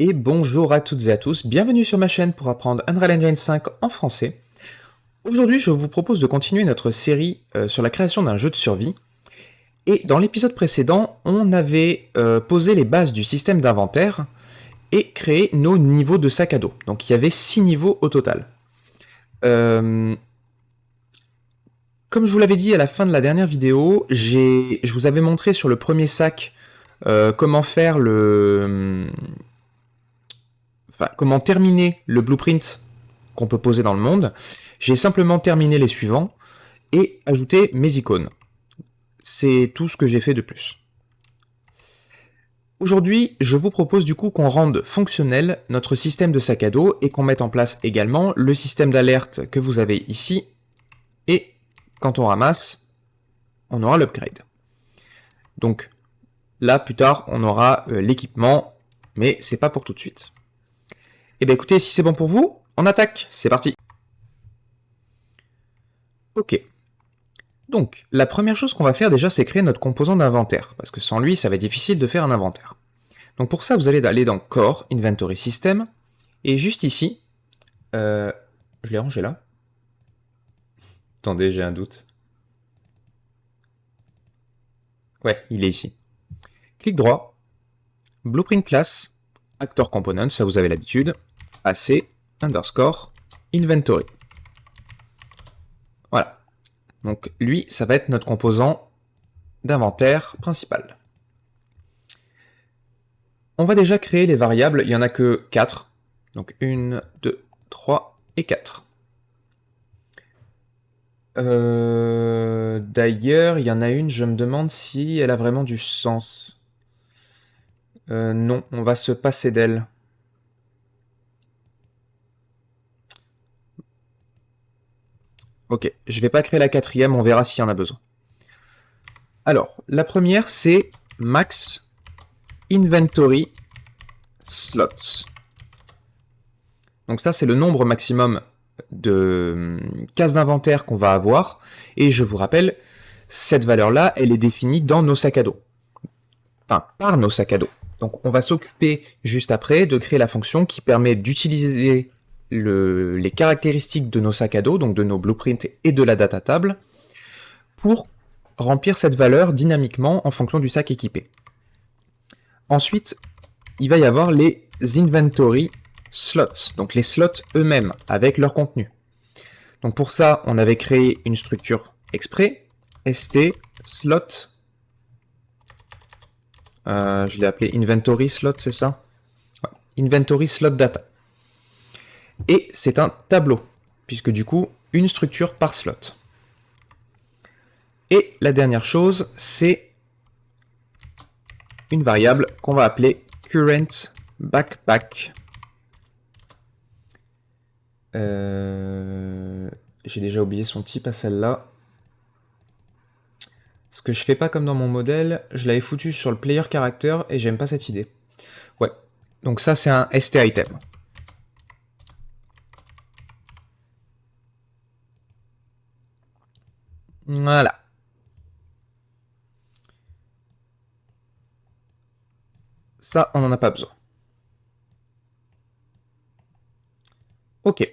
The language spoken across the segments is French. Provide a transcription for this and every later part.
Et bonjour à toutes et à tous, bienvenue sur ma chaîne pour apprendre Unreal Engine 5 en français. Aujourd'hui, je vous propose de continuer notre série sur la création d'un jeu de survie. Et dans l'épisode précédent, on avait posé les bases du système d'inventaire et créé nos niveaux de sac à dos. Donc il y avait 6 niveaux au total. Comme je vous l'avais dit à la fin de la dernière vidéo, je vous avais montré sur le premier sac comment faire comment terminer le blueprint qu'on peut poser dans le monde. J'ai simplement terminé les suivants et ajouté mes icônes. C'est tout ce que j'ai fait de plus. Aujourd'hui, je vous propose du coup qu'on rende fonctionnel notre système de sac à dos et qu'on mette en place également le système d'alerte que vous avez ici. Et quand on ramasse, on aura l'upgrade. Donc là, plus tard, on aura l'équipement, mais c'est pas pour tout de suite. Et bien écoutez, si c'est bon pour vous, on attaque, c'est parti. Ok. Donc, la première chose qu'on va faire déjà, c'est créer notre composant d'inventaire, parce que sans lui, ça va être difficile de faire un inventaire. Donc pour ça, vous allez aller dans Core, Inventory System, et juste ici, je l'ai rangé là. Attendez, j'ai un doute. Ouais, il est ici. Clic droit, Blueprint Class, Actor Component, ça vous avez l'habitude, AC, underscore, Inventory. Voilà. Donc lui, ça va être notre composant d'inventaire principal. On va déjà créer les variables, il n'y en a que 4. Donc 1, 2, 3 et 4. D'ailleurs, il y en a une, je me demande si elle a vraiment du sens. Non, on va se passer d'elle. Ok, je vais pas créer la quatrième, on verra s'il y en a besoin. Alors, la première, c'est max inventory slots. Donc ça, c'est le nombre maximum de cases d'inventaire qu'on va avoir. Et je vous rappelle, cette valeur-là, elle est définie dans nos sacs à dos. Enfin, par nos sacs à dos. Donc on va s'occuper juste après de créer la fonction qui permet d'utiliser les caractéristiques de nos sacs à dos, donc de nos blueprints et de la data table, pour remplir cette valeur dynamiquement en fonction du sac équipé. Ensuite, il va y avoir les inventory slots, donc les slots eux-mêmes, avec leur contenu. Donc pour ça, on avait créé une structure exprès, st slot, je l'ai appelé inventory slot, c'est ça? Ouais. Inventory slot data. Et c'est un tableau, puisque du coup, une structure par slot. Et la dernière chose, c'est une variable qu'on va appeler current backpack. J'ai déjà oublié son type à celle-là. Ce que je fais pas comme dans mon modèle, je l'avais foutu sur le player character et j'aime pas cette idée. Ouais, donc ça c'est un st item. Voilà. Ça, on n'en a pas besoin. Ok.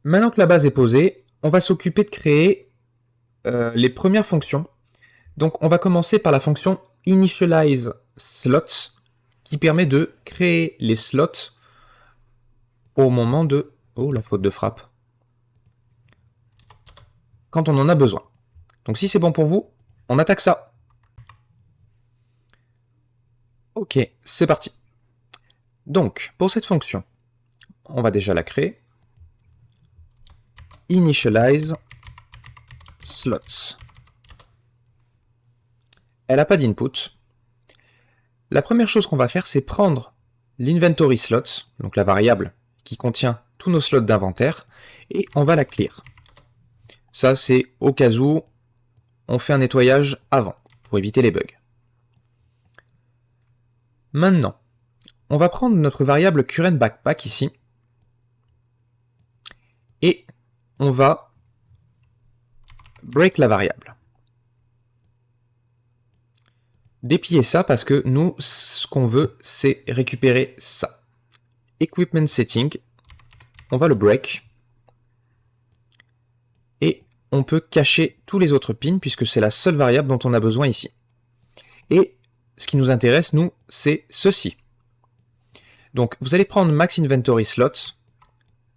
Maintenant que la base est posée, on va s'occuper de créer les premières fonctions. Donc on va commencer par la fonction initialize slots qui permet de créer les slots au moment de... Oh, la faute de frappe. Quand on en a besoin. Donc si c'est bon pour vous, on attaque ça. Ok, c'est parti. Donc, pour cette fonction, on va déjà la créer. Initialize slots. Elle n'a pas d'input. La première chose qu'on va faire, c'est prendre l'inventory slots, donc la variable qui contient tous nos slots d'inventaire, et on va la clear. Ça, c'est au cas où on fait un nettoyage avant, pour éviter les bugs. Maintenant, on va prendre notre variable current backpack ici, et on va break la variable. déplier ça parce que nous, ce qu'on veut, c'est récupérer ça. Equipment setting, on va le break. Et on peut cacher tous les autres pins puisque c'est la seule variable dont on a besoin ici. Et ce qui nous intéresse, nous, c'est ceci. Donc vous allez prendre max inventory slot,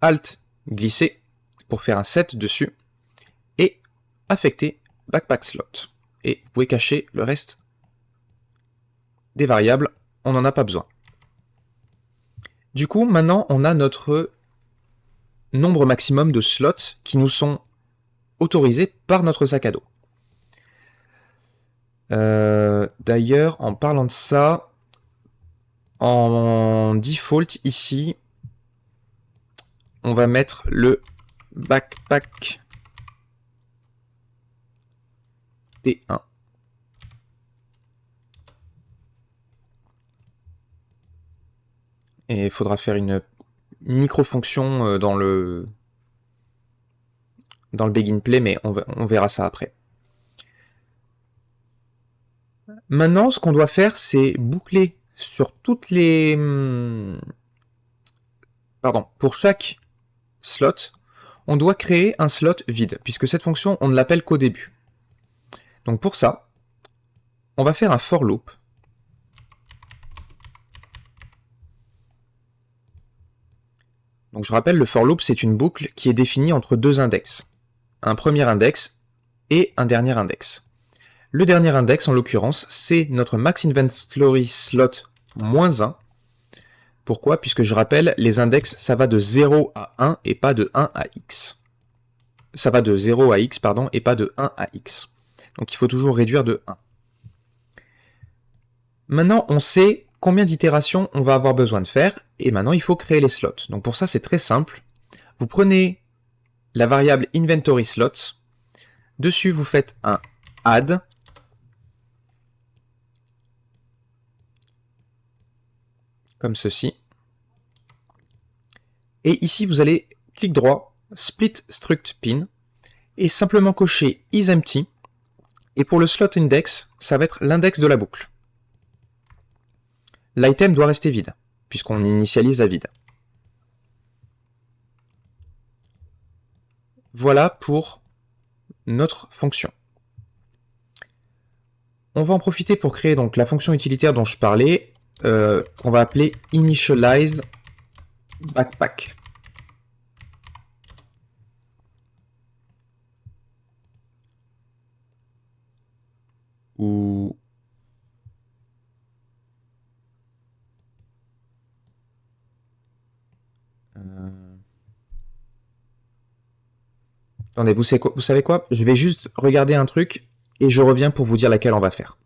alt, glisser pour faire un set dessus, et affecter backpack slot. Et vous pouvez cacher le reste des variables, on n'en a pas besoin. Du coup, maintenant, on a notre nombre maximum de slots qui nous sont autorisés par notre sac à dos. D'ailleurs, en parlant de ça, en default ici, on va mettre le backpack T1. Et il faudra faire une micro-fonction dans le begin play, mais on verra ça après. Maintenant, ce qu'on doit faire, c'est boucler sur toutes les... Pardon, pour chaque slot, on doit créer un slot vide, puisque cette fonction, on ne l'appelle qu'au début. Donc pour ça, on va faire un for loop. Donc je rappelle, le for loop, c'est une boucle qui est définie entre deux index. Un premier index et un dernier index. Le dernier index, en l'occurrence, c'est notre max inventory slot moins 1. Pourquoi? Puisque je rappelle, les index, ça va de 0 à 1 et pas de 1 à x. Ça va de 0 à x, pardon, et pas de 1 à x. Donc il faut toujours réduire de 1. Maintenant, on sait combien d'itérations on va avoir besoin de faire, et maintenant il faut créer les slots. Donc pour ça, c'est très simple. Vous prenez la variable inventory slots, dessus vous faites un add, comme ceci. Et ici, vous allez clic droit, split struct pin, et simplement cocher isEmpty. Et pour le slot index, ça va être l'index de la boucle. L'item doit rester vide, puisqu'on initialise à vide. Voilà pour notre fonction. On va en profiter pour créer donc la fonction utilitaire dont je parlais, qu'on va appeler initialize backpack. Ou attendez, vous savez quoi? Je vais juste regarder un truc et je reviens pour vous dire laquelle on va faire.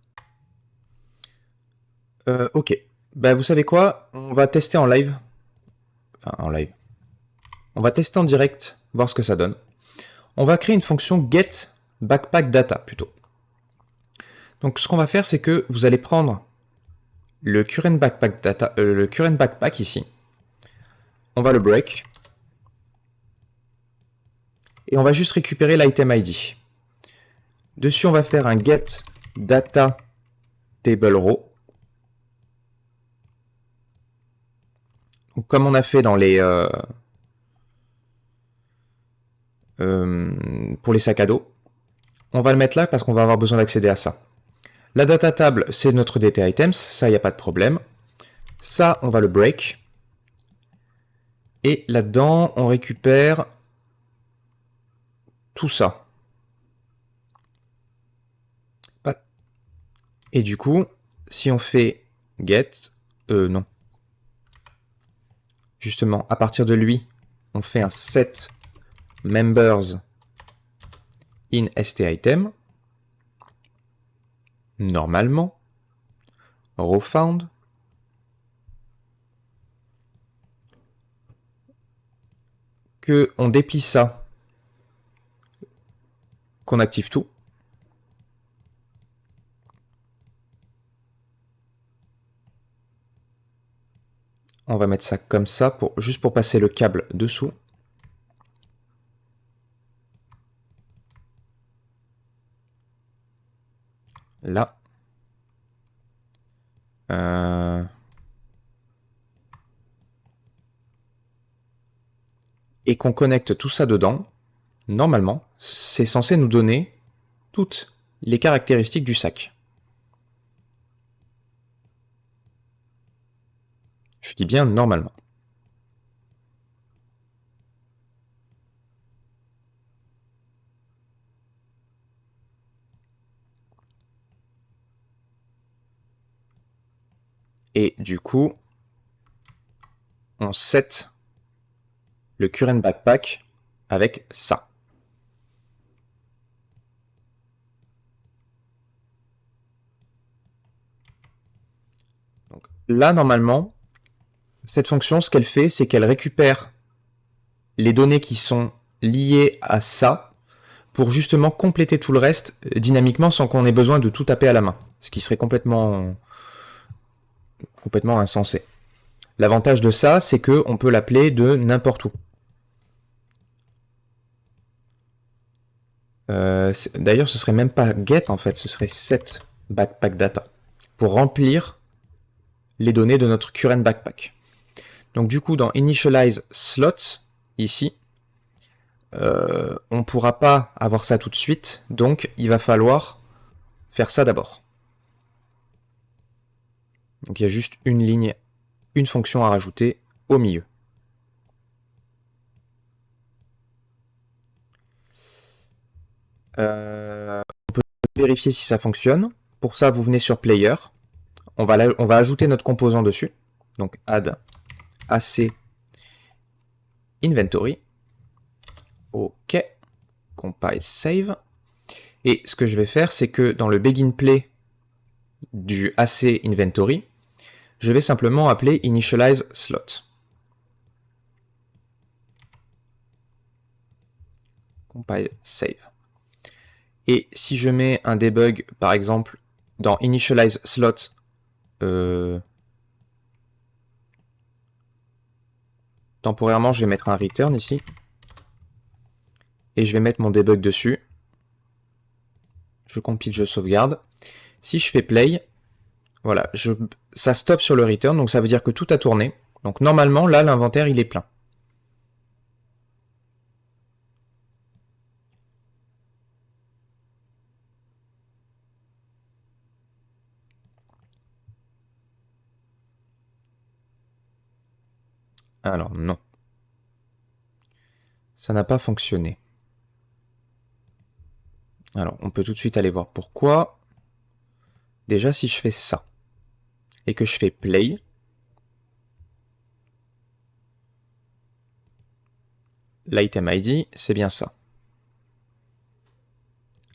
Ok. Bah, vous savez quoi? On va tester en live. Enfin, en live. On va tester en direct, voir ce que ça donne. On va créer une fonction get backpack data plutôt. Donc, ce qu'on va faire, c'est que vous allez prendre le current backpack data, le current backpack ici. On va le break. Et on va juste récupérer l'item ID. Dessus, on va faire un get data table row. Donc, comme on a fait dans les pour les sacs à dos, on va le mettre là parce qu'on va avoir besoin d'accéder à ça. La data table, c'est notre DT items, ça, il n'y a pas de problème. Ça, on va le break. Et là-dedans, on récupère tout ça. Et du coup, si on fait get, non. Justement, à partir de lui, on fait un set members in stitem. Normalement. Row found. Que on déplie ça. Qu'on active tout. On va mettre ça comme ça, juste pour passer le câble dessous. Là. et qu'on connecte tout ça dedans, normalement, c'est censé nous donner toutes les caractéristiques du sac. Je dis bien normalement. Et du coup, on set le current backpack avec ça. Donc là, normalement, cette fonction, ce qu'elle fait, c'est qu'elle récupère les données qui sont liées à ça pour justement compléter tout le reste dynamiquement sans qu'on ait besoin de tout taper à la main. Ce qui serait complètement insensé. L'avantage de ça, c'est qu'on peut l'appeler de n'importe où. D'ailleurs, ce serait même pas get en fait, ce serait set backpack data pour remplir les données de notre current backpack. Donc du coup, dans initialize slots, ici, on ne pourra pas avoir ça tout de suite, donc il va falloir faire ça d'abord. Donc il y a juste une ligne, une fonction à rajouter au milieu. On peut vérifier si ça fonctionne. Pour ça, vous venez sur Player. On va ajouter notre composant dessus. Donc add AC inventory. OK. Compile save. Et ce que je vais faire, c'est que dans le begin play du AC inventory, je vais simplement appeler initialize slot. Compile save. Et si je mets un debug, par exemple, dans initialize slot, temporairement, je vais mettre un return ici. Et je vais mettre mon debug dessus. Je compile, je sauvegarde. Si je fais play, voilà, ça stoppe sur le return, donc ça veut dire que tout a tourné. Donc normalement, là, l'inventaire, il est plein. Alors, non. Ça n'a pas fonctionné. Alors, on peut tout de suite aller voir pourquoi. Déjà, si je fais ça, et que je fais play, l'item ID, c'est bien ça.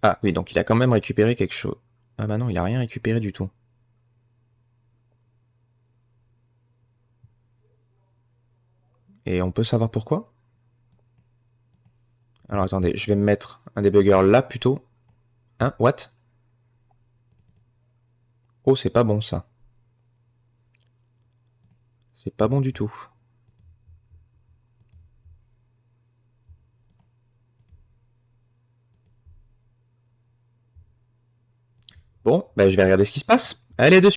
Ah oui, donc il a quand même récupéré quelque chose. Ah bah non, il a rien récupéré du tout. Et on peut savoir pourquoi? Alors attendez, je vais me mettre un débugger là plutôt. Hein, what? Oh, c'est pas bon ça. C'est pas bon du tout. Bon, bah je vais regarder ce qui se passe. Allez, dessus.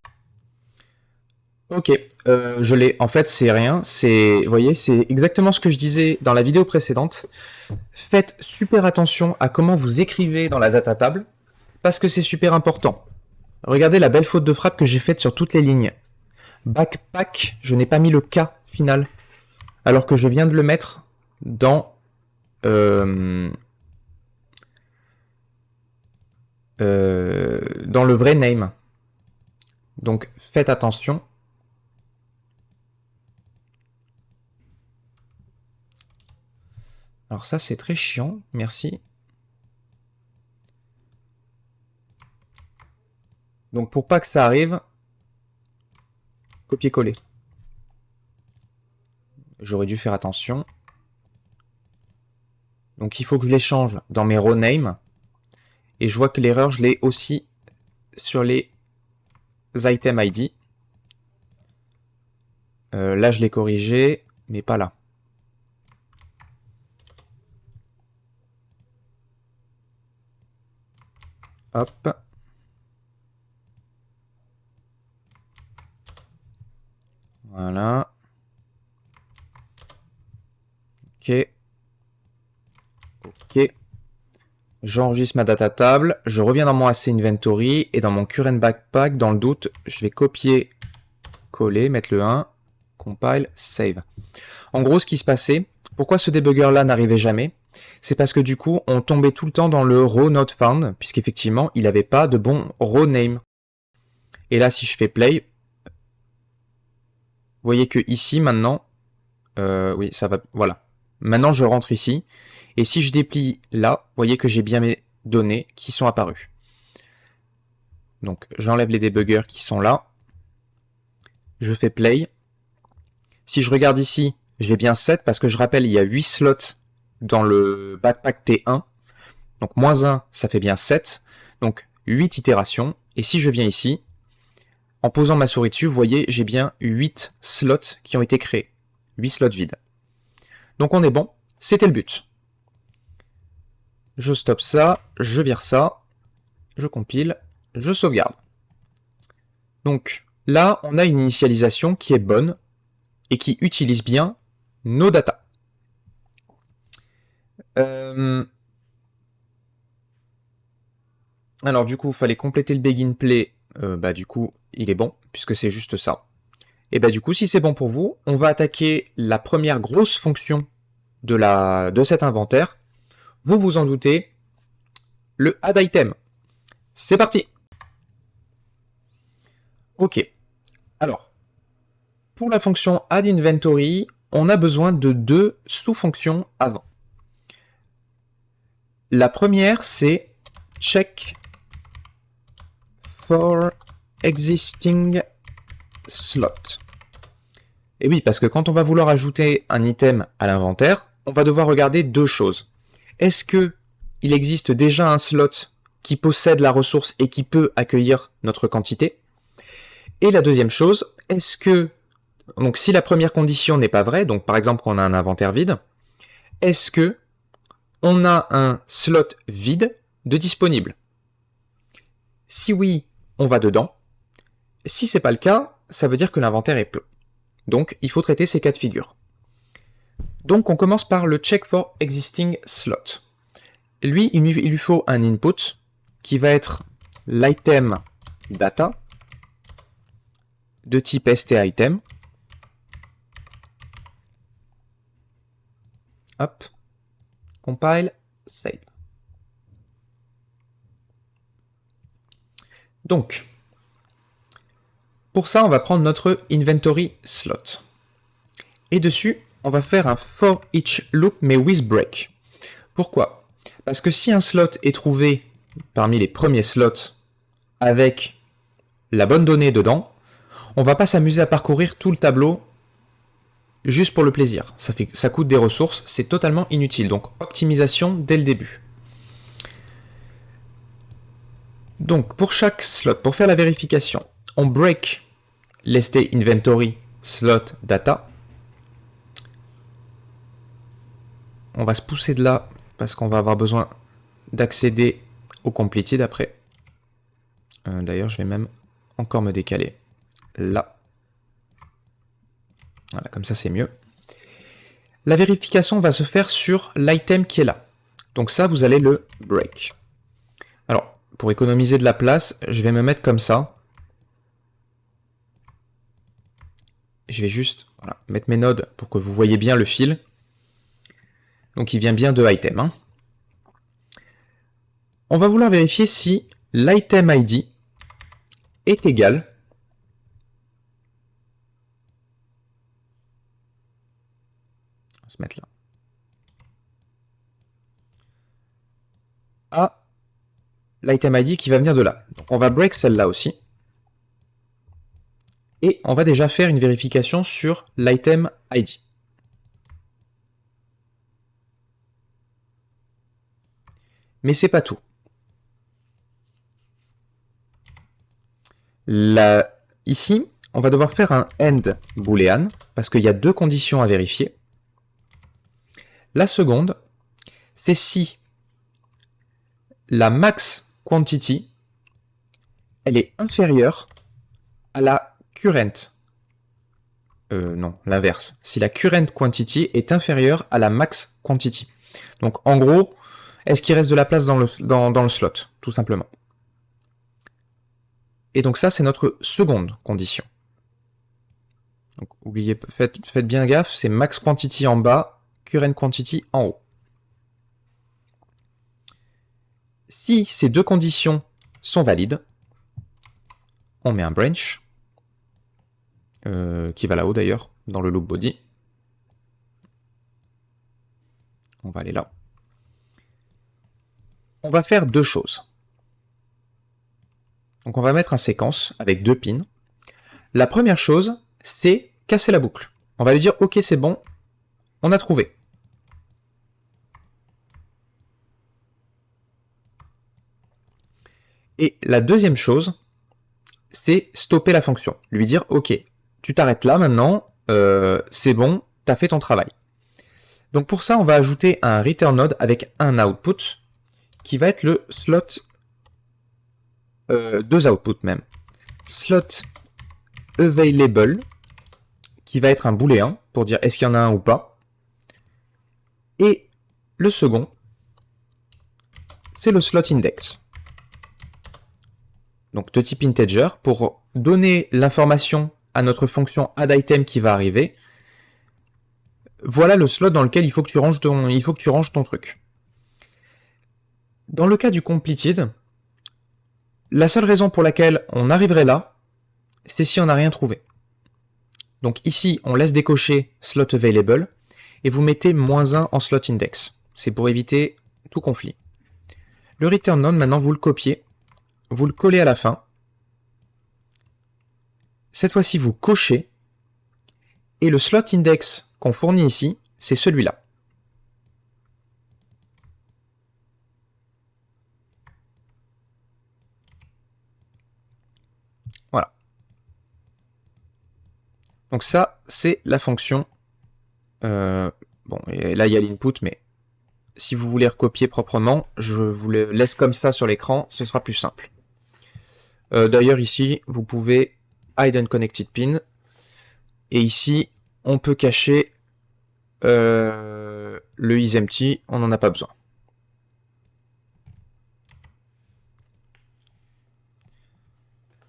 Ok, je l'ai. En fait, c'est rien. Vous voyez, c'est exactement ce que je disais dans la vidéo précédente. Faites super attention à comment vous écrivez dans la data table, parce que c'est super important. Regardez la belle faute de frappe que j'ai faite sur toutes les lignes. Backpack, je n'ai pas mis le K final, alors que je viens de le mettre dans dans le vrai name. Donc faites attention. Alors ça c'est très chiant, merci. Donc pour pas que ça arrive, copier-coller. J'aurais dû faire attention. Donc il faut que je les change dans mes row names. Et je vois que l'erreur, je l'ai aussi sur les item ID. Là, je l'ai corrigé, mais pas là. Hop. Voilà. Ok. Ok. J'enregistre ma data table. Je reviens dans mon AC Inventory et dans mon current backpack, dans le doute, je vais copier, coller, mettre le 1, compile, save. En gros, ce qui se passait, pourquoi ce debugger-là n'arrivait jamais? C'est parce que du coup, on tombait tout le temps dans le row not found, puisqu'effectivement, il n'avait pas de bon row name. Et là, si je fais play, vous voyez que ici, maintenant, oui, ça va, voilà. Maintenant, je rentre ici, et si je déplie là, vous voyez que j'ai bien mes données qui sont apparues. Donc, j'enlève les debuggers qui sont là, je fais play. Si je regarde ici, j'ai bien 7, parce que je rappelle, il y a 8 slots dans le backpack T1, donc moins 1, ça fait bien 7, donc 8 itérations, et si je viens ici, en posant ma souris dessus, vous voyez, j'ai bien 8 slots qui ont été créés. 8 slots vides. Donc on est bon, c'était le but. Je stoppe ça, je vire ça, je compile, je sauvegarde. Donc là, on a une initialisation qui est bonne et qui utilise bien nos datas. Alors du coup, il fallait compléter le begin play. Du coup, il est bon, puisque c'est juste ça. Et du coup, si c'est bon pour vous, on va attaquer la première grosse fonction de cet inventaire. Vous vous en doutez, le add item. C'est parti. Ok. Alors, pour la fonction add inventory, on a besoin de 2 sous-fonctions avant. La première, c'est check for existing slot. Et oui, parce que quand on va vouloir ajouter un item à l'inventaire, on va devoir regarder 2 choses. Est-ce que il existe déjà un slot qui possède la ressource et qui peut accueillir notre quantité? Et la deuxième chose, est-ce que, donc si la première condition n'est pas vraie, donc par exemple qu'on a un inventaire vide, est-ce que on a un slot vide de disponible? Si oui, on va dedans. Si c'est pas le cas, ça veut dire que l'inventaire est plein. Donc il faut traiter ces cas de figure. Donc on commence par le check for existing slot. Lui, il lui faut un input qui va être l'item data de type stitem. Hop, compile, save. Donc, pour ça, on va prendre notre inventory slot. Et dessus, on va faire un for each loop, mais with break. Pourquoi? Parce que si un slot est trouvé parmi les premiers slots avec la bonne donnée dedans, on va pas s'amuser à parcourir tout le tableau juste pour le plaisir. Ça coûte des ressources, c'est totalement inutile. Donc optimisation dès le début. Donc pour chaque slot, pour faire la vérification, on break l'st inventory slot data. On va se pousser de là parce qu'on va avoir besoin d'accéder au completed après. D'ailleurs, je vais même encore me décaler là. Voilà, comme ça c'est mieux. La vérification va se faire sur l'item qui est là. Donc ça, vous allez le break. Alors, pour économiser de la place, je vais me mettre comme ça. Je vais juste mettre mes nodes pour que vous voyez bien le fil. Donc il vient bien de item. Hein. On va vouloir vérifier si l'item ID est égal on va se mettre là. À l'item ID qui va venir de là. Donc on va break celle-là aussi. Et on va déjà faire une vérification sur l'item ID. Mais c'est pas tout. Là, ici, on va devoir faire un end boolean parce qu'il y a 2 conditions à vérifier. La seconde, c'est si la max quantity, elle est inférieure à la current non, l'inverse. Si la current quantity est inférieure à la max quantity. Donc en gros, est-ce qu'il reste de la place dans le slot, tout simplement. Et donc ça, c'est notre seconde condition. Donc oubliez, faites bien gaffe, c'est max quantity en bas, current quantity en haut. Si ces deux conditions sont valides, on met un branch, qui va là-haut d'ailleurs, dans le loop body. On va aller là. On va faire deux choses. Donc on va mettre un séquence avec deux pins. La première chose, c'est casser la boucle. On va lui dire, ok, c'est bon, on a trouvé. Et la deuxième chose, c'est stopper la fonction. Lui dire, ok, tu t'arrêtes là maintenant, c'est bon, t'as fait ton travail. Donc pour ça, on va ajouter un return node avec un output qui va être le slot, deux outputs même. Slot available, qui va être un booléen pour dire est-ce qu'il y en a un ou pas. Et le second, c'est le slot index. Donc de type integer pour donner l'information à notre fonction addItem qui va arriver. Voilà le slot dans lequel il faut que tu ranges ton truc. Dans le cas du completed, la seule raison pour laquelle on arriverait là, c'est si on n'a rien trouvé. Donc ici, on laisse décocher slot available et vous mettez -1 en slot index. C'est pour éviter tout conflit. Le return node, maintenant, vous le copiez, vous le collez à la fin. Cette fois-ci, vous cochez et le slot index qu'on fournit ici, c'est celui-là. Voilà. Donc ça, c'est la fonction. Bon, et là, il y a l'input, mais si vous voulez recopier proprement, je vous le laisse comme ça sur l'écran, ce sera plus simple. D'ailleurs, ici, vous pouvez hide unconnected pin. Et ici, on peut cacher le isEmpty, on n'en a pas besoin.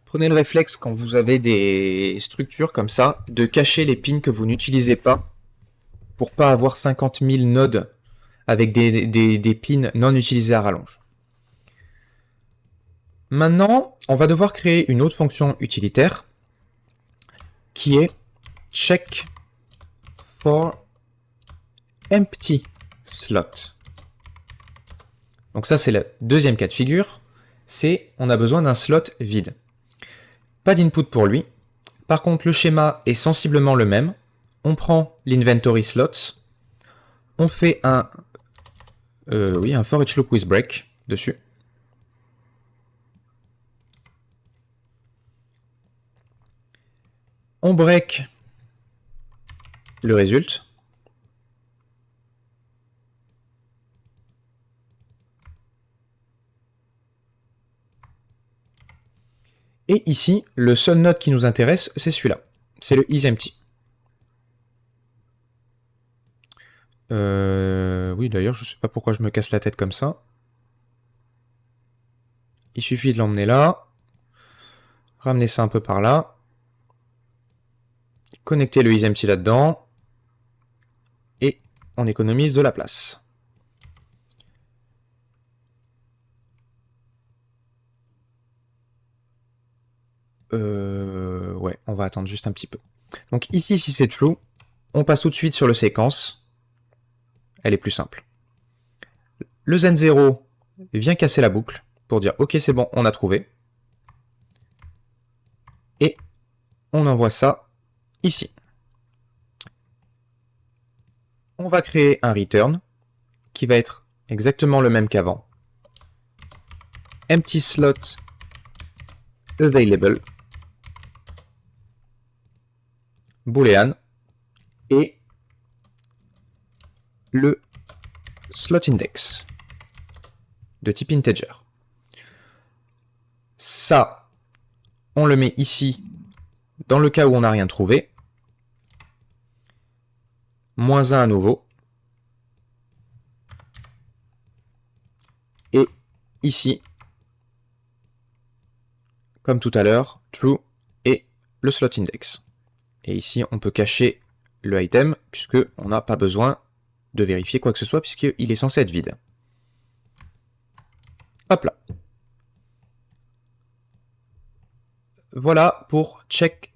Prenez le réflexe quand vous avez des structures comme ça, de cacher les pins que vous n'utilisez pas, pour pas avoir 50 000 nodes avec des pins non utilisés à rallonge. Maintenant, on va devoir créer une autre fonction utilitaire, qui est check for empty slot. Donc ça, c'est le deuxième cas de figure, c'est on a besoin d'un slot vide. Pas d'input pour lui. Par contre, le schéma est sensiblement le même. On prend l'inventory slots, on fait un for each loop with break dessus. On break le result. Et ici, le seul node qui nous intéresse, c'est celui-là. C'est le isEmpty. Oui, d'ailleurs, je sais pas pourquoi je me casse la tête comme ça. Il suffit de l'emmener là. Ramener ça un peu par là. Connecter le isEmpty là-dedans. Et on économise de la place. Ouais, on va attendre juste un petit peu. Donc ici, si c'est true, on passe tout de suite sur le séquence. Elle est plus simple. Le Zen0 vient casser la boucle pour dire ok, c'est bon, on a trouvé. Et on envoie ça ici. On va créer un return qui va être exactement le même qu'avant. Empty slot available boolean et le slot index de type integer. Ça, on le met ici dans le cas où on n'a rien trouvé. moins 1 à nouveau. Et ici, comme tout à l'heure, true et le slot index. Et ici, on peut cacher le item, puisque on n'a pas besoin de vérifier quoi que ce soit, puisqu'il est censé être vide. Hop là. Voilà pour check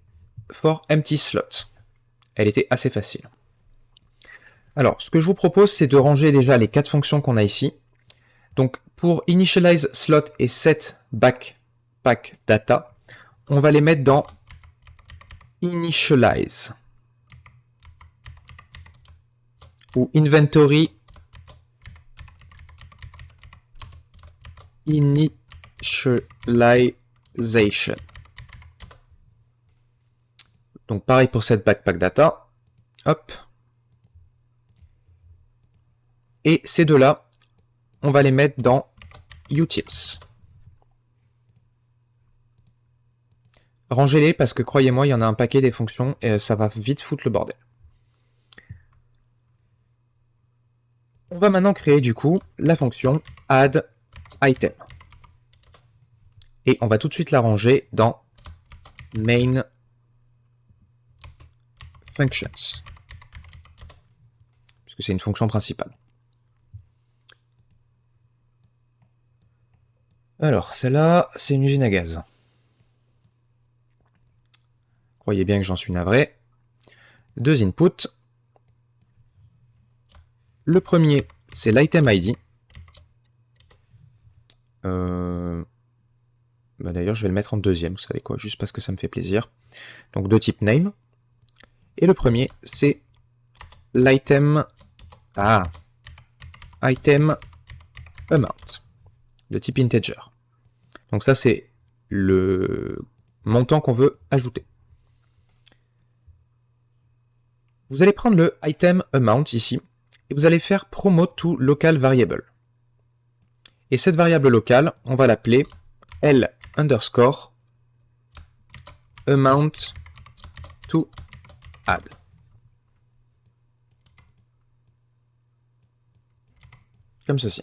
for empty slot. Elle était assez facile. Alors, ce que je vous propose, c'est de ranger déjà les 4 fonctions qu'on a ici. Donc, pour initialize slot et set backpack data, on va les mettre dans initialize ou inventory initialization. Donc pareil pour cette backpack data. Hop. Et ces deux-là, on va les mettre dans utils. Rangez-les parce que croyez-moi, il y en a un paquet des fonctions et ça va vite foutre le bordel. On va maintenant créer du coup la fonction add item. Et on va tout de suite la ranger dans main functions. Puisque c'est une fonction principale. Alors, celle-là, c'est une usine à gaz. Croyez bien que j'en suis navré. 2 inputs. Le premier, c'est l'item ID. Bah d'ailleurs, je vais le mettre en deuxième, vous savez quoi, juste parce que ça me fait plaisir. Donc de type name. Et le premier, c'est l'item... item amount, de type integer. Donc ça, c'est le montant qu'on veut ajouter. Vous allez prendre le item amount ici, et vous allez faire promote to local variable. Et cette variable locale, on va l'appeler L underscore amount to add. Comme ceci.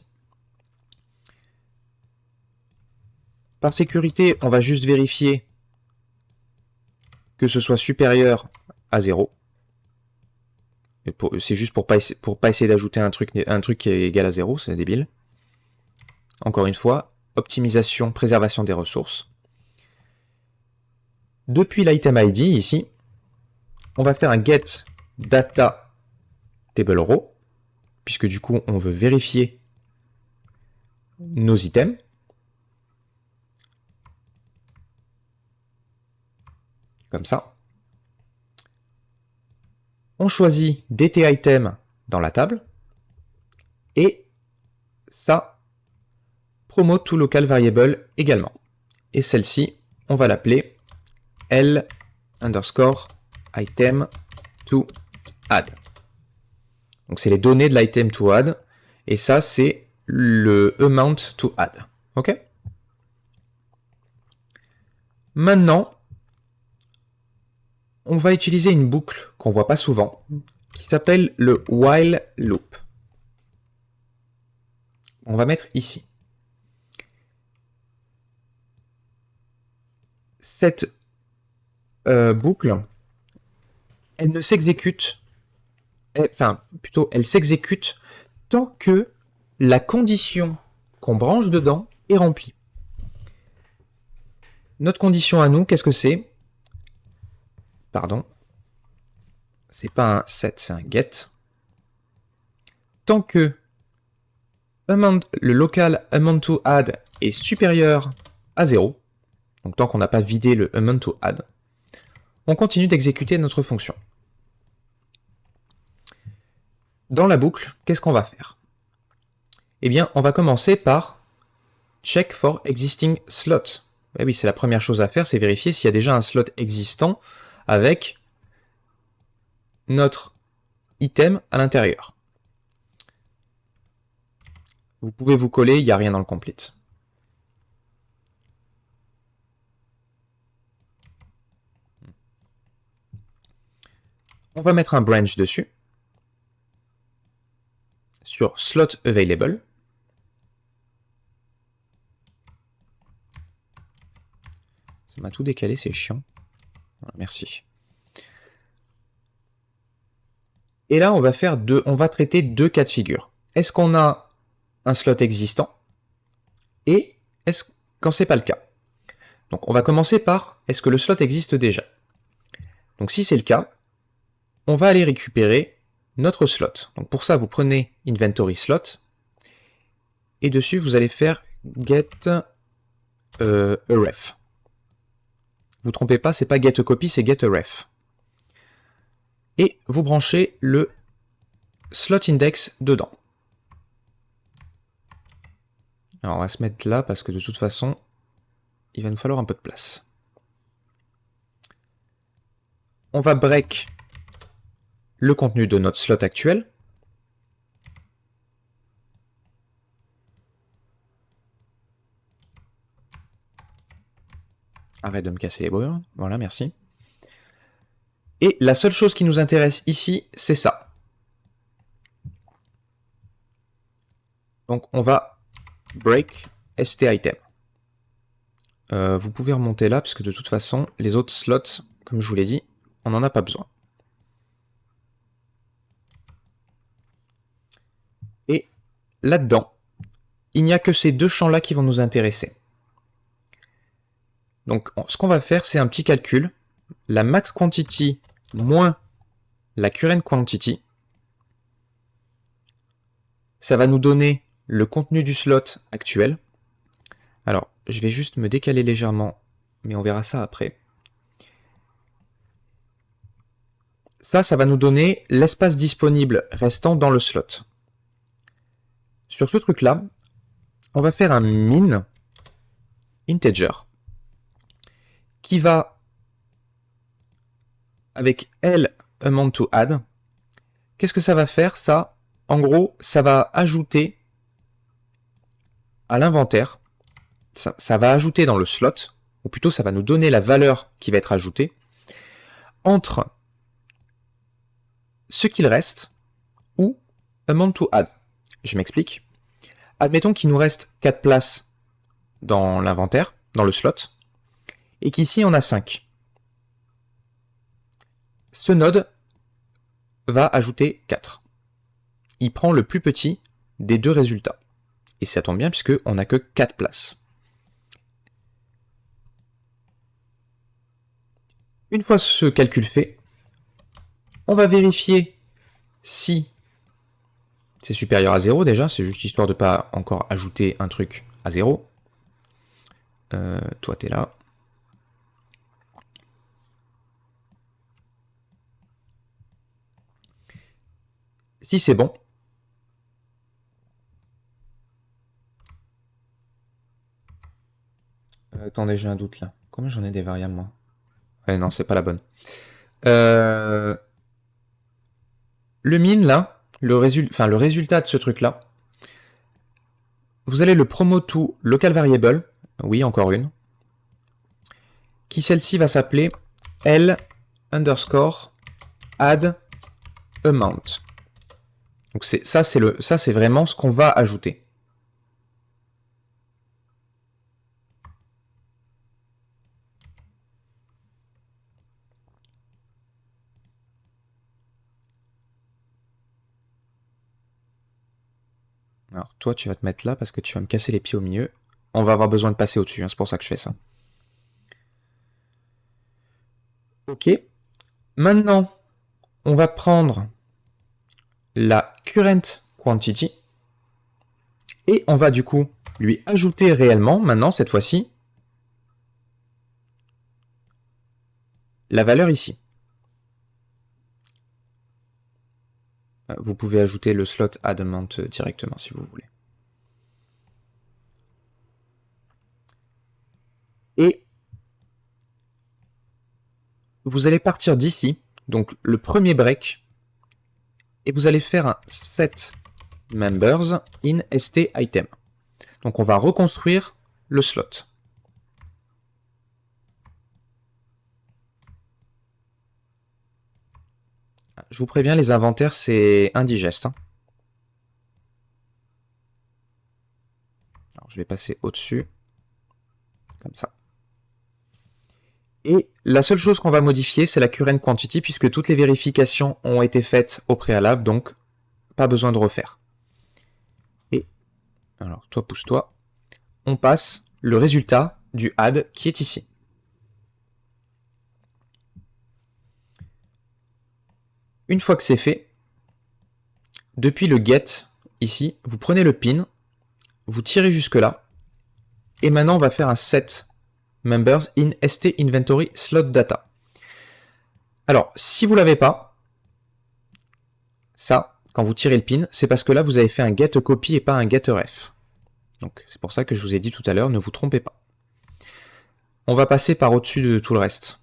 Par sécurité, on va juste vérifier que ce soit supérieur à 0. C'est juste pour pas essayer d'ajouter un truc qui est égal à 0, c'est débile. Encore une fois, optimisation, préservation des ressources. Depuis l'item ID, ici, on va faire un get data table row, puisque du coup, on veut vérifier nos items. Comme ça. On choisit dt item dans la table. Et ça, promote to local variable également. Et celle-ci, on va l'appeler L underscore item to add. Donc c'est les données de l'item to add. Et ça, c'est le amount to add. OK? Maintenant, on va utiliser une boucle qu'on voit pas souvent, qui s'appelle le while loop. On va mettre ici. Cette boucle, elle ne s'exécute, enfin plutôt elle s'exécute tant que la condition qu'on branche dedans est remplie. Notre condition à nous, qu'est-ce que c'est? Pardon. C'est pas un set, c'est un get. Tant que le local amount to add est supérieur à 0, donc tant qu'on n'a pas vidé le amount to add, on continue d'exécuter notre fonction. Dans la boucle, qu'est-ce qu'on va faire? Eh bien, on va commencer par check for existing slot. Eh oui, c'est la première chose à faire, c'est vérifier s'il y a déjà un slot existant avec notre item à l'intérieur. Vous pouvez vous coller, il n'y a rien dans le complete. On va mettre un branch dessus. sur slot available. Ça m'a tout décalé, c'est chiant. Voilà, merci. Et là, on va traiter deux cas de figure. Est-ce qu'on a un slot existant? Et quand c'est pas le cas? Donc on va commencer par, est-ce que le slot existe déjà? Donc si c'est le cas, on va aller récupérer notre slot. Donc pour ça, vous prenez inventory slot, et dessus, vous allez faire get a ref. Vous trompez pas, c'est pas get a copy, c'est get a ref. Et vous branchez le slot index dedans. Alors on va se mettre là parce que de toute façon, il va nous falloir un peu de place. On va break le contenu de notre slot actuel. Arrête de me casser les brûles. Voilà, merci. Et la seule chose qui nous intéresse ici, c'est ça. Donc on va break st-item. Vous pouvez remonter là, parce que de toute façon, les autres slots, comme je vous l'ai dit, on n'en a pas besoin. Et là-dedans, il n'y a que ces deux champs-là qui vont nous intéresser. Donc ce qu'on va faire, c'est un petit calcul. La max quantity moins la current quantity. Ça va nous donner le contenu du slot actuel. Alors, je vais juste me décaler légèrement, mais on verra ça après. Ça va nous donner l'espace disponible restant dans le slot. Sur ce truc-là, on va faire un min integer qui va, avec L amount to add, qu'est-ce que ça va faire ça? En gros, ça va ajouter à l'inventaire, ça va ajouter dans le slot, ou plutôt ça va nous donner la valeur qui va être ajoutée, entre ce qu'il reste ou amount to add. Je m'explique. Admettons qu'il nous reste 4 places dans l'inventaire, dans le slot, et qu'ici on a 5. Ce node va ajouter 4. Il prend le plus petit des deux résultats. Et ça tombe bien puisqu'on n'a que 4 places. Une fois ce calcul fait, on va vérifier si c'est supérieur à 0 déjà, c'est juste histoire de ne pas encore ajouter un truc à 0. Toi, t'es là. Si c'est bon, attendez, j'ai un doute là. Combien j'en ai des variables, moi? Ouais, non, c'est pas la bonne. Le min, là, le résultat de ce truc-là, vous allez le promote to local variable, oui, encore une, qui celle-ci va s'appeler L underscore add amount. Donc ça, c'est vraiment ce qu'on va ajouter. Alors toi, tu vas te mettre là parce que tu vas me casser les pieds au milieu. On va avoir besoin de passer au-dessus, hein, c'est pour ça que je fais ça. Ok. Maintenant, on va prendre la current quantity et on va du coup lui ajouter réellement, maintenant, cette fois-ci, la valeur ici. Vous pouvez ajouter le slot add amount directement si vous voulez. Et vous allez partir d'ici, donc le premier break, et vous allez faire un set members in st item. Donc on va reconstruire le slot. Je vous préviens, les inventaires, c'est indigeste. Hein. je vais passer au-dessus, comme ça. Et la seule chose qu'on va modifier, c'est la current quantity, puisque toutes les vérifications ont été faites au préalable, donc pas besoin de refaire. Et, alors, toi, pousse-toi. On passe le résultat du add qui est ici. Une fois que c'est fait, depuis le get, ici, vous prenez le pin, vous tirez jusque là, et maintenant on va faire un set members in st inventory slot data. Alors, si vous l'avez pas, ça, quand vous tirez le pin, c'est parce que là vous avez fait un get copy et pas un get ref. Donc c'est pour ça que je vous ai dit tout à l'heure, ne vous trompez pas. On va passer par au-dessus de tout le reste.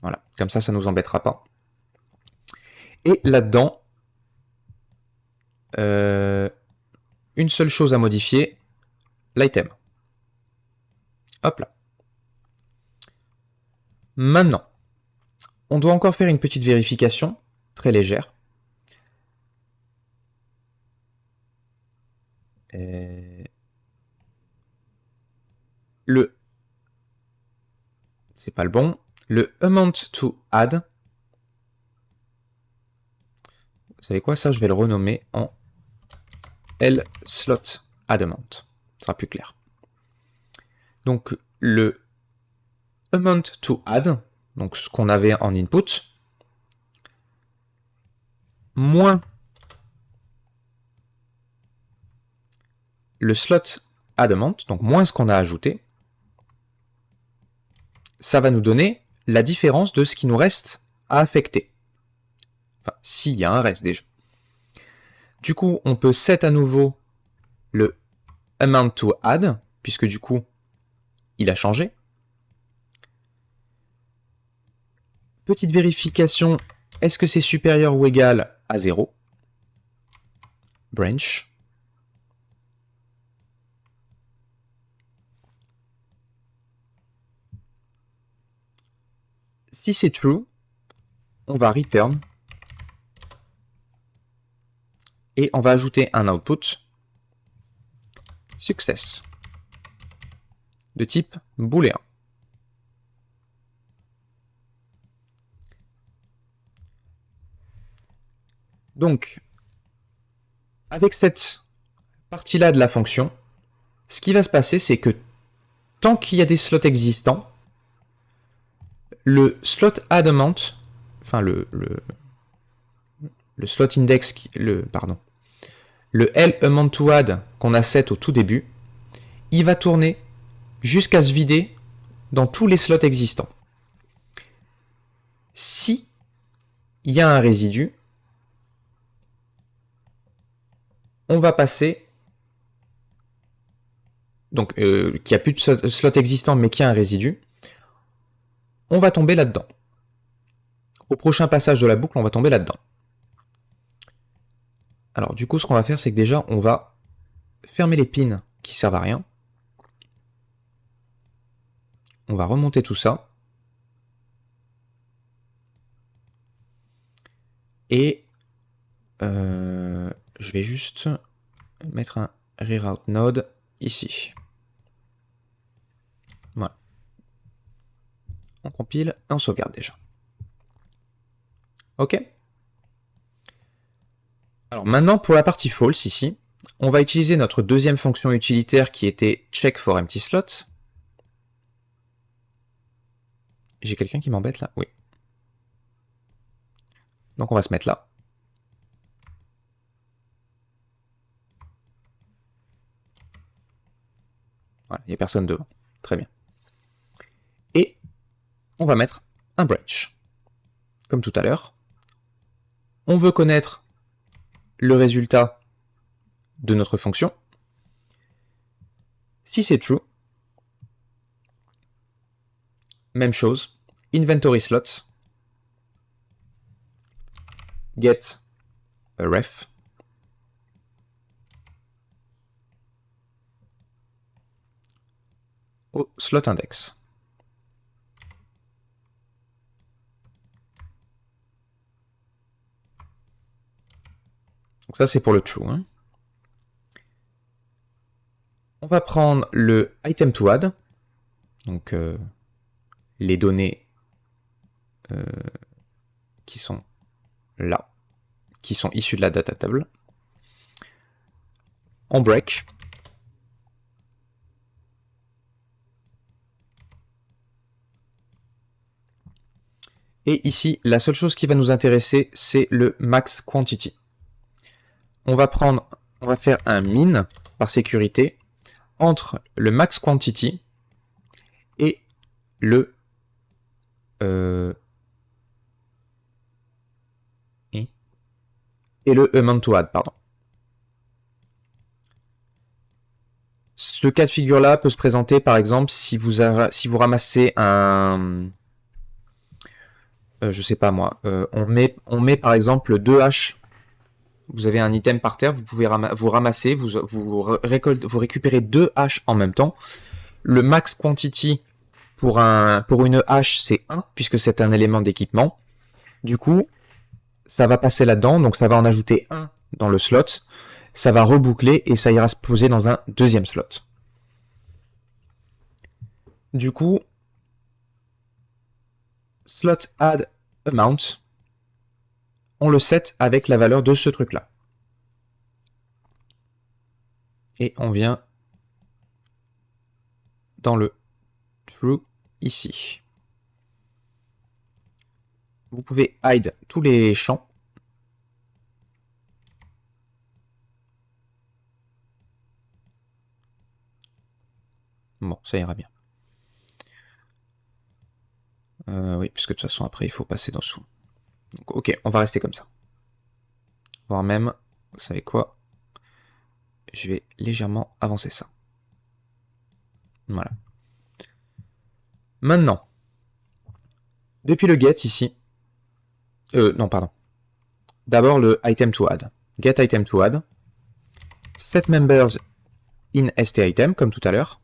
Voilà, comme ça, ça ne nous embêtera pas. Et là-dedans, une seule chose à modifier, l'item. Hop là. Maintenant, on doit encore faire une petite vérification, très légère. C'est pas le bon. Le amount to add. Vous savez quoi, ça je vais le renommer en L slot add amount. Ce sera plus clair. Donc le amount to add, donc ce qu'on avait en input, moins le slot add amount, donc moins ce qu'on a ajouté, ça va nous donner la différence de ce qui nous reste à affecter. Enfin, s'il y a un reste déjà. Du coup, on peut set à nouveau le amount to add, puisque du coup, il a changé. Petite vérification, est-ce que c'est supérieur ou égal à 0? Branch. Si c'est true, on va return et on va ajouter un output success de type booléen. Donc, avec cette partie-là de la fonction, ce qui va se passer, c'est que tant qu'il y a des slots existants, le slot add amount, enfin le slot index, le L amount to add qu'on a set au tout début, il va tourner jusqu'à se vider dans tous les slots existants. Si il y a un résidu, on va passer, donc qu'il n'y a plus de slot existant mais qu'il y a un résidu, on va tomber là-dedans. Au prochain passage de la boucle, on va tomber là-dedans. Alors du coup, ce qu'on va faire, c'est que déjà, on va fermer les pins qui servent à rien. On va remonter tout ça. Et je vais juste mettre un reroute node ici. Voilà. On compile et on sauvegarde déjà. Ok. Alors maintenant, pour la partie false ici, on va utiliser notre deuxième fonction utilitaire qui était check for empty slot. J'ai quelqu'un qui m'embête là? Oui. Donc on va se mettre là. Voilà, il n'y a personne devant. Très bien. Et on va mettre un branch. Comme tout à l'heure. On veut connaître le résultat de notre fonction. Si c'est true, même chose, inventory slots, get a ref, au slot index. Donc ça, c'est pour le true. Hein. On va prendre le item to add, donc les données qui sont là, qui sont issues de la data table. On break. Et ici, la seule chose qui va nous intéresser, c'est le max quantity. On va faire un min par sécurité entre le max quantity et le amount to add, pardon. Ce cas de figure-là peut se présenter, par exemple, si vous ramassez un... je sais pas moi, on met par exemple 2 haches. Vous avez un item par terre, vous pouvez vous ramasser, vous récupérez 2 haches en même temps. Le max quantity pour une hache, c'est 1, puisque c'est un élément d'équipement. Du coup, ça va passer là-dedans, donc ça va en ajouter 1 dans le slot. Ça va reboucler et ça ira se poser dans un deuxième slot. Du coup, slot add amount, on le set avec la valeur de ce truc-là. Et on vient dans le true ici. Vous pouvez hide tous les champs. Bon, ça ira bien. Oui, puisque de toute façon, après, il faut passer dessous. Donc, ok, on va rester comme ça. Voire même, vous savez quoi? Je vais légèrement avancer ça. Voilà. Maintenant, depuis le get ici, non, pardon. D'abord le item to add. Get item to add. Set members in st item, comme tout à l'heure.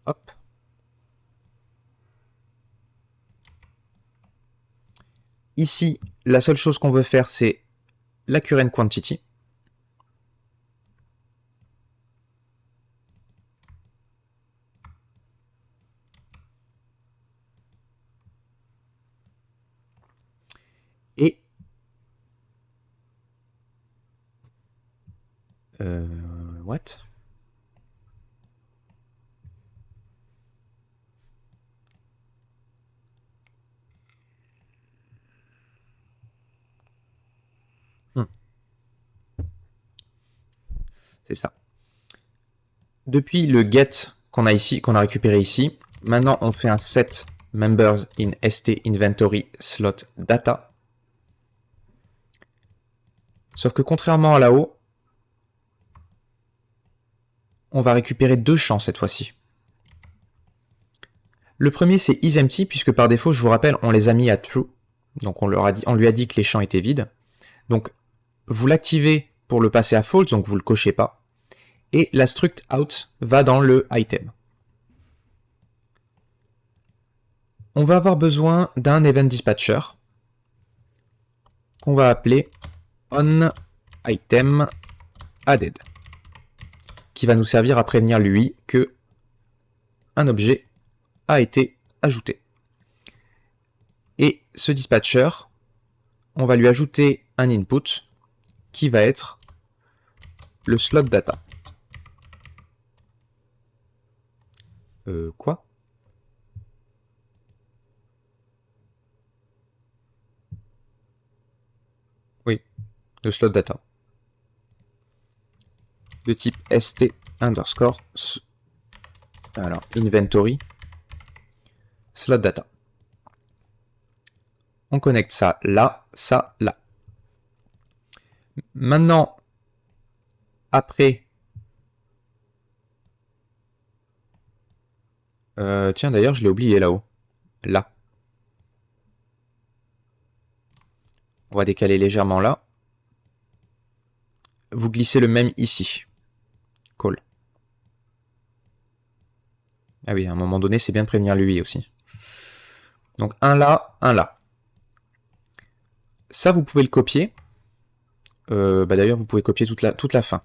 Hop. Ici, la seule chose qu'on veut faire, c'est la current quantity. Et what? C'est ça. Depuis le get qu'on a ici, qu'on a récupéré ici, maintenant on fait un set members in st inventory slot data. Sauf que contrairement à là-haut, on va récupérer 2 champs cette fois-ci. Le premier c'est isEmpty, puisque par défaut, je vous rappelle, on les a mis à true. Donc on lui a dit que les champs étaient vides. Donc vous l'activez pour le passer à false, donc vous le cochez pas. Et la struct out va dans le item. On va avoir besoin d'un event dispatcher qu'on va appeler onItem added, qui va nous servir à prévenir lui que un objet a été ajouté. Et ce dispatcher, on va lui ajouter un input qui va être le slot data. Quoi? Oui, le slot data. De type st underscore alors inventory slot data. On connecte ça là, ça là. Maintenant, après, tiens d'ailleurs je l'ai oublié là-haut. Là. On va décaler légèrement là. Vous glissez le même ici. Call. Ah oui, à un moment donné, c'est bien de prévenir lui aussi. Donc un là, un là. ça, vous pouvez le copier. D'ailleurs, vous pouvez copier toute la fin.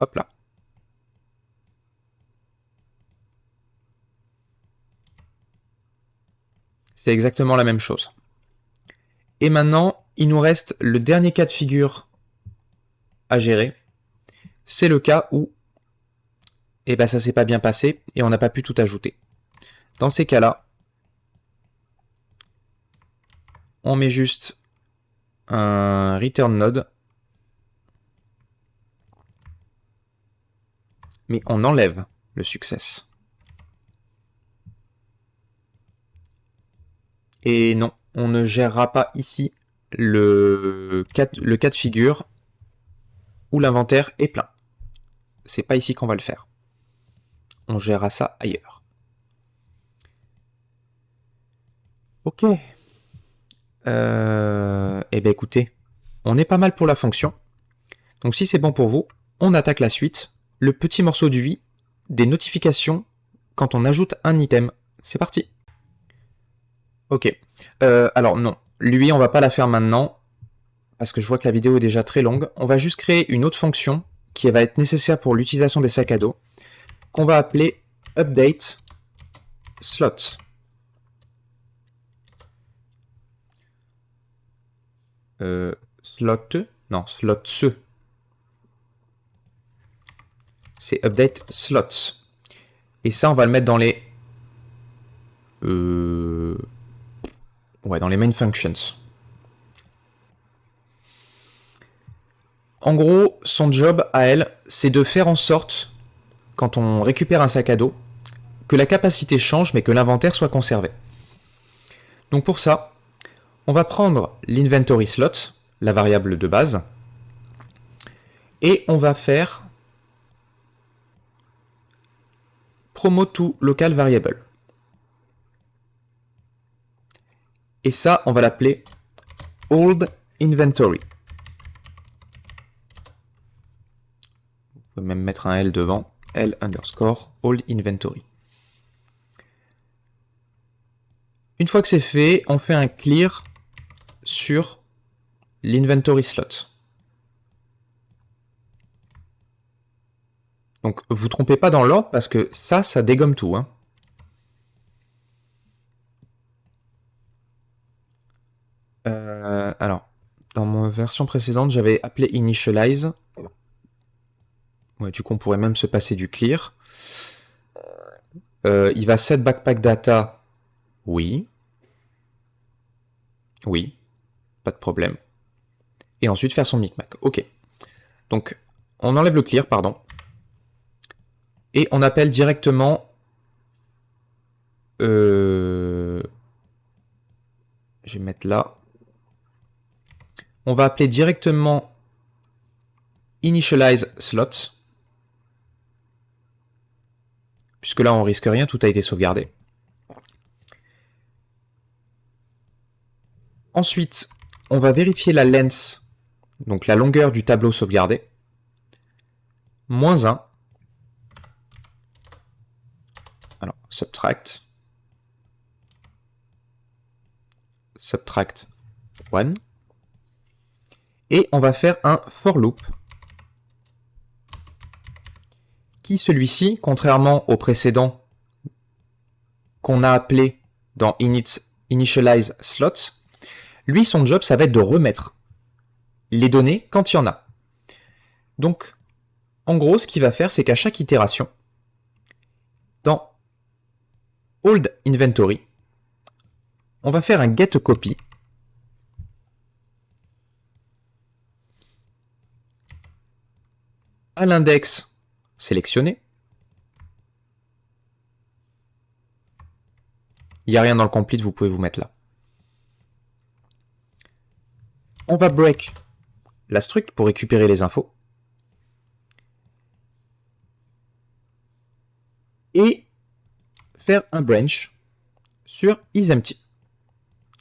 Hop là. C'est exactement la même chose. Et maintenant, il nous reste le dernier cas de figure à gérer. C'est le cas où ça s'est pas bien passé et on n'a pas pu tout ajouter. Dans ces cas-là, on met juste un return node, mais on enlève le success. Et non, on ne gérera pas ici le cas de figure où l'inventaire est plein. C'est pas ici qu'on va le faire. On gérera ça ailleurs. Ok. Écoutez, on est pas mal pour la fonction. Donc si c'est bon pour vous, on attaque la suite. Le petit morceau du UI, des notifications quand on ajoute un item. C'est parti. Ok. Alors non, lui on va pas la faire maintenant, parce que je vois que la vidéo est déjà très longue. On va juste créer une autre fonction qui va être nécessaire pour l'utilisation des sacs à dos, qu'on va appeler update slot. Slot, non, slot ce. C'est update slots. Et ça, on va le mettre dans les... dans les main functions. En gros, son job à elle, c'est de faire en sorte, quand on récupère un sac à dos, que la capacité change, mais que l'inventaire soit conservé. Donc pour ça, on va prendre l'inventory slot, la variable de base, et on va faire promote to local variable. Et ça, on va l'appeler old inventory. Vous pouvez même mettre un L devant, L underscore old inventory. Une fois que c'est fait, on fait un clear sur l'inventory slot. Donc vous trompez pas dans l'ordre parce que ça dégomme tout. Hein. Alors, dans ma version précédente, j'avais appelé initialize. Ouais, du coup, on pourrait même se passer du clear. Il va set backpack data. Oui. Oui. Pas de problème. Et ensuite faire son micmac. Ok. Donc, on enlève le clear, pardon. Et on appelle directement... Je vais mettre là. On va appeler directement initialize slot. Puisque là, on risque rien, tout a été sauvegardé. Ensuite, on va vérifier la length, donc la longueur du tableau sauvegardé. Moins 1. Alors, subtract 1. Et on va faire un for loop. Qui, celui-ci, contrairement au précédent qu'on a appelé dans initialize slots, lui, son job, ça va être de remettre les données quand il y en a. Donc, en gros, ce qu'il va faire, c'est qu'à chaque itération, dans old inventory, on va faire un get copy à l'index sélectionné. Il n'y a rien dans le complete, vous pouvez vous mettre là. On va break la struct pour récupérer les infos. Et faire un branch sur isEmpty.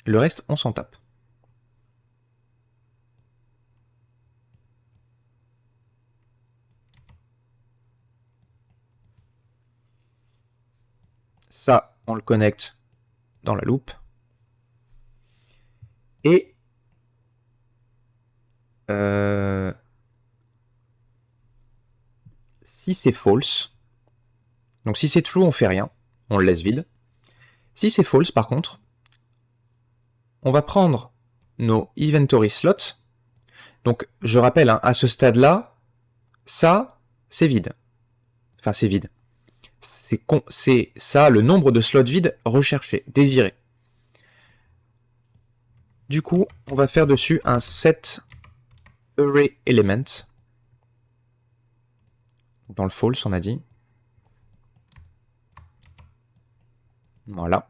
Le reste, on s'en tape. Ça, on le connecte dans la loupe. Et si c'est false, donc si c'est true, on fait rien, on le laisse vide. Si c'est false, par contre, on va prendre nos inventory slots. Donc, je rappelle, hein, à ce stade-là, ça, c'est vide. Enfin, c'est vide. C'est ça, le nombre de slots vides recherchés, désirés. Du coup, on va faire dessus un set array element. Dans le false, on a dit. Voilà.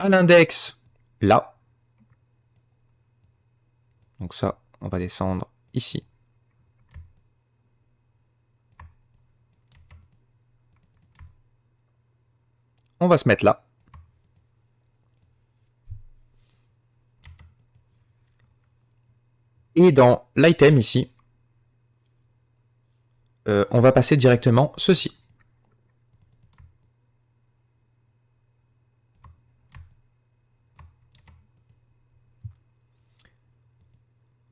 À l'index, là. Donc ça, on va descendre ici. On va se mettre là. Et dans l'item ici, on va passer directement ceci.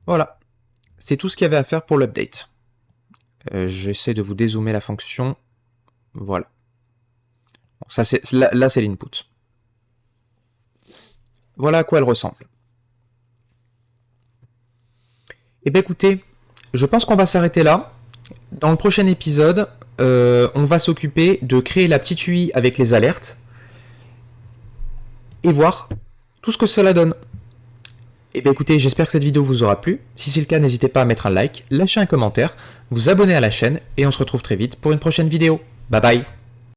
Voilà. C'est tout ce qu'il y avait à faire pour l'update. J'essaie de vous dézoomer la fonction. Voilà. Bon, ça, là c'est l'input. Voilà à quoi elle ressemble. Eh bien écoutez, je pense qu'on va s'arrêter là. Dans le prochain épisode, on va s'occuper de créer la petite UI avec les alertes et voir tout ce que cela donne. Eh bien écoutez, j'espère que cette vidéo vous aura plu. Si c'est le cas, n'hésitez pas à mettre un like, lâcher un commentaire, vous abonner à la chaîne et on se retrouve très vite pour une prochaine vidéo. Bye bye.